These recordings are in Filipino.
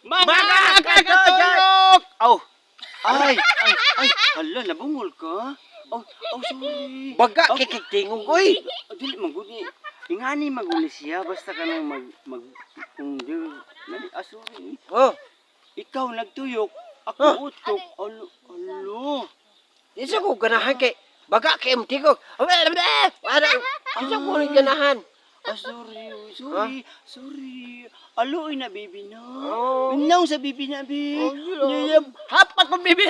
Mga kagatuyok! Aw! Ay, hala, nabungol ka? Sorry. Baga kikigtingog oy. Dili maguni. Ingani maguli siya basta ka nang kung di sorry. Oh, Ikaw nagtuyok, ako utok. Alo. isa ko ganahan kay baga kay imtigog. Para isa ko rin ganahan. Sorry. Aloy na bibi na. Oh. Inaw sa bibi na bi. Hapak ko bibi.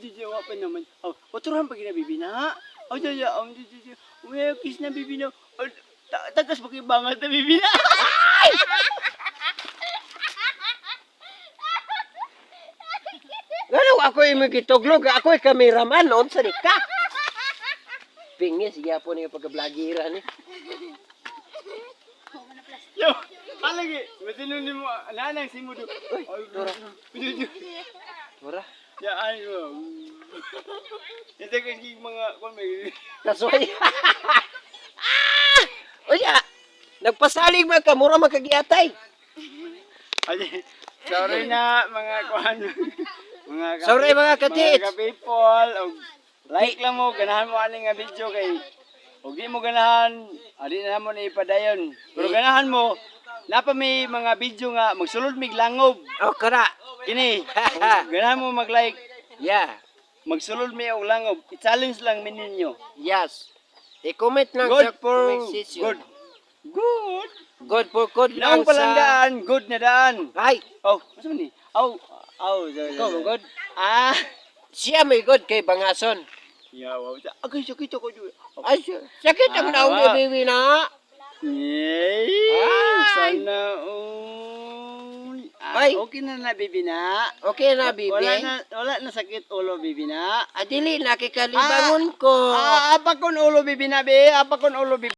Jija, pa naman. Oturahan pa kina bibi na. Jija, umiyak kiss na bibi na. Tagas pa kayo bangat na bibi na. Ngano ako yung magituglog, ako yung kameraman noon sa ka. Pingis, siya po niya pagka-vlogira ni. Yo, alagi, matinun mo, nanang si mo do. Uy, Dora. Dora. Ya, ay mo. Ito kang mga, kung may... Kasoy. Oya, nagpasalig man ka, mura magkagiatay. Sorry na, mga kuhan. Sorry, mga katits. Mga ka-people. Like lang mo, ganahan mo aning nga video kay og di mo ganahan, adi na mo na ipadayon. Pero ganahan mo, napa may mga video nga magsulod mig langob. Oh, kara. Kini, ganahan mo mag-like, Yeah. magsulod mi og langob. I-challenge lang min ninyo. Yes. I-comment lang Good sa for comment section. good. Good. Good for good lang Lang palang sa... daan, good na daan. Ay, Asa man ni? Sorry. ikaw mo good. Ah. Siya may good kay Bangason. Ya, wow. Agay sakit ako dito. Ay, sakit ang naong wow. bibi na. Yay! Ay! Sana all. Ay! Okay na na, bibi na. Okay na, bibi. Wala na sakit ulo, bibi na. Adili, nakikalibangon ko. Apa kon ulo, bibi na, be? Apa kon ulo, bibi?